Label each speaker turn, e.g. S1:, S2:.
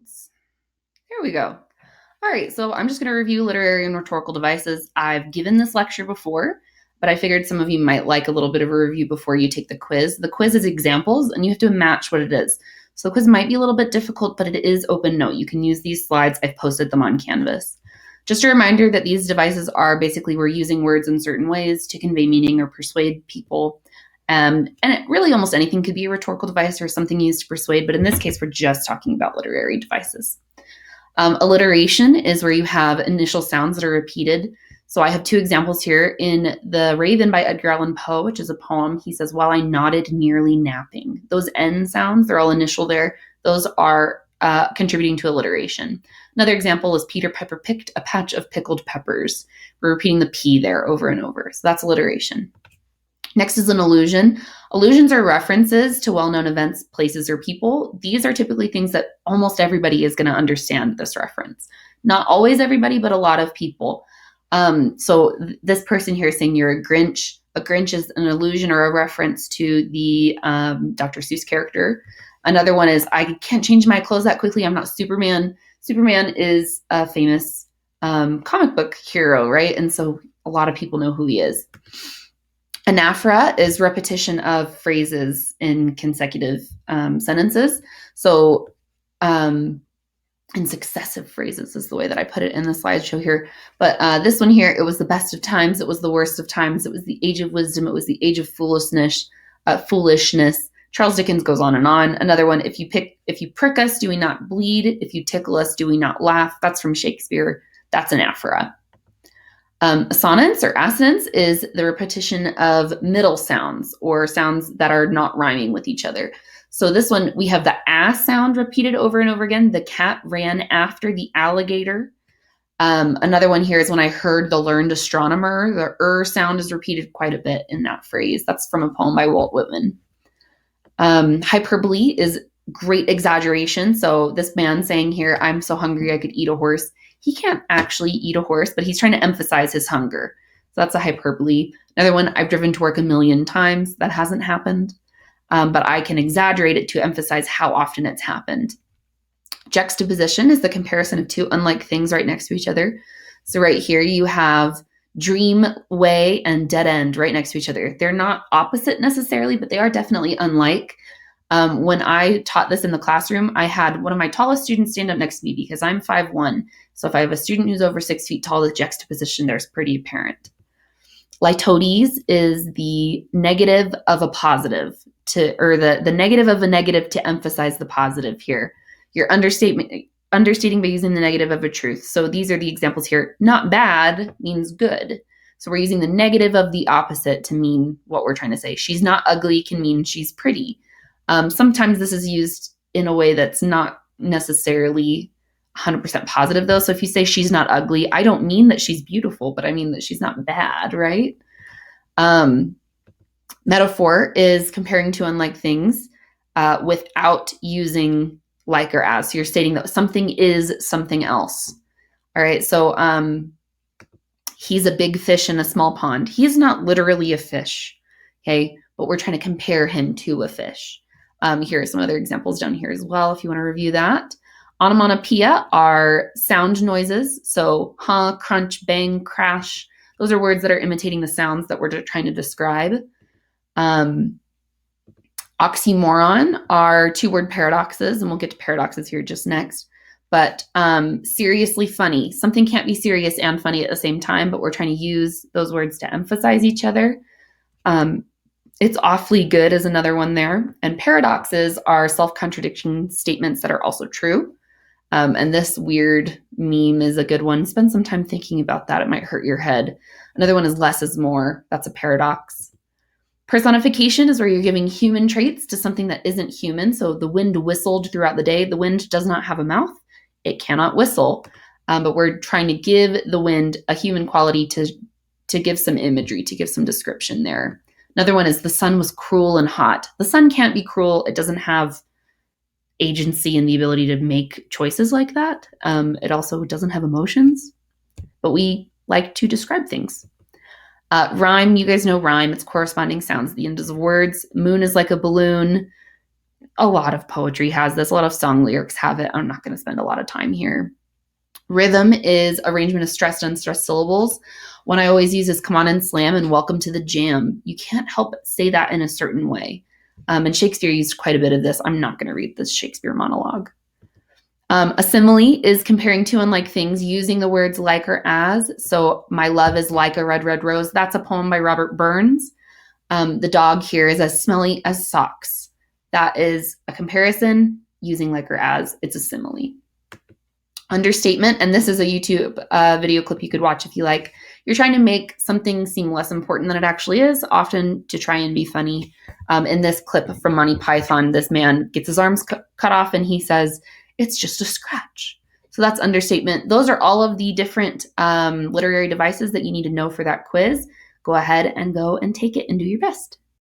S1: loads. There we go. All right, so I'm just going to review literary and rhetorical devices. I've given this lecture before, but I figured some of you might like a little bit of a review before you take the quiz. The quiz is examples, and you have to match what it is. So the quiz might be a little bit difficult, but it is open note. You can use these slides. I've posted them on Canvas. Just a reminder that these devices are basically we're using words in certain ways to convey meaning or persuade people. And really almost anything could be a rhetorical device or something used to persuade, but in this case, we're just talking about literary devices. Alliteration is where you have initial sounds that are repeated. So I have two examples here. In The Raven by Edgar Allan Poe, which is a poem, he says, "While I nodded, nearly napping." Those N sounds, they're all initial there. Those are contributing to alliteration. Another example is Peter Piper picked a patch of pickled peppers. We're repeating the P there over and over. So that's alliteration. Next is an allusion. Allusions are references to well-known events, places, or people. These are typically things that almost everybody is going to understand this reference. Not always everybody, but a lot of people. So this person here is saying you're a Grinch. A Grinch is an allusion or a reference to the Dr. Seuss character. Another one is, I can't change my clothes that quickly. I'm not Superman. Superman is a famous comic book hero, right? And so a lot of people know who he is. Anaphora is repetition of phrases in consecutive sentences. So in successive phrases is the way that I put it in the slideshow here. But this one here, it was the best of times. It was the worst of times. It was the age of wisdom. It was the age of foolishness. Charles Dickens goes on and on. Another one, if you prick us, do we not bleed? If you tickle us, do we not laugh? That's from Shakespeare. That's anaphora. Assonance or assonance is the repetition of middle sounds or sounds that are not rhyming with each other. So this one, we have the ass sound repeated over and over again. The cat ran after the alligator. Another one here is when I heard the learned astronomer. The sound is repeated quite a bit in that phrase. That's from a poem by Walt Whitman. Hyperbole is great exaggeration. So this man saying here, "I'm so hungry I could eat a horse." He can't actually eat a horse, but he's trying to emphasize his hunger. So that's a hyperbole. Another one, "I've driven to work 1,000,000 times." That hasn't happened, but I can exaggerate it to emphasize how often it's happened. Juxtaposition is the comparison of two unlike things right next to each other. So right here you have dream, way, and dead end right next to each other. They're not opposite necessarily, but they are definitely unlike. When I taught this in the classroom, I had one of my tallest students stand up next to me because I'm 5'1". So if I have a student who's over 6 feet tall, the juxtaposition there is pretty apparent. Litotes is the negative of a positive or the negative of a negative to emphasize the positive here. You're understating by using the negative of a truth. So these are the examples here. Not bad means good. So we're using the negative of the opposite to mean what we're trying to say. She's not ugly can mean she's pretty. Sometimes this is used in a way that's not necessarily 100% positive, though. So if you say she's not ugly, I don't mean that she's beautiful, but I mean that she's not bad, right? Metaphor is comparing two unlike things without using like or as. So you're stating that something is something else. All right, so he's a big fish in a small pond. He is not literally a fish, okay? But we're trying to compare him to a fish. Here are some other examples down here as well if you want to review that. Onomatopoeia are sound noises. So crunch, bang, crash. Those are words that are imitating the sounds that we're trying to describe. Oxymoron are two-word paradoxes, and we'll get to paradoxes here just next. But seriously funny. Something can't be serious and funny at the same time, but we're trying to use those words to emphasize each other. It's awfully good is another one there. And paradoxes are self-contradiction statements that are also true. And this weird meme is a good one. Spend some time thinking about that. It might hurt your head. Another one is less is more. That's a paradox. Personification is where you're giving human traits to something that isn't human. So the wind whistled throughout the day. The wind does not have a mouth. It cannot whistle. But we're trying to give the wind a human quality to give some imagery, to give some description there. Another one is the sun was cruel and hot. The sun can't be cruel. It doesn't have agency and the ability to make choices like that. It also doesn't have emotions, but we like to describe things. Rhyme, you guys know rhyme. It's corresponding sounds at the end of words. Moon is like a balloon. A lot of poetry has this. A lot of song lyrics have it. I'm not going to spend a lot of time here. Rhythm is arrangement of stressed and unstressed syllables. One I always use is come on and slam and welcome to the jam. You can't help but say that in a certain way. And Shakespeare used quite a bit of this. I'm not going to read this Shakespeare monologue. A simile is comparing two unlike things using the words like or as. So my love is like a red, red rose. That's a poem by Robert Burns. The dog here is as smelly as socks. That is a comparison using like or as. It's a simile. Understatement, and this is a YouTube video clip you could watch if you like. You're trying to make something seem less important than it actually is, often to try and be funny. In this clip from Monty Python, this man gets his arms cut off and he says, "It's just a scratch." So that's understatement. Those are all of the different literary devices that you need to know for that quiz. Go ahead and take it and do your best.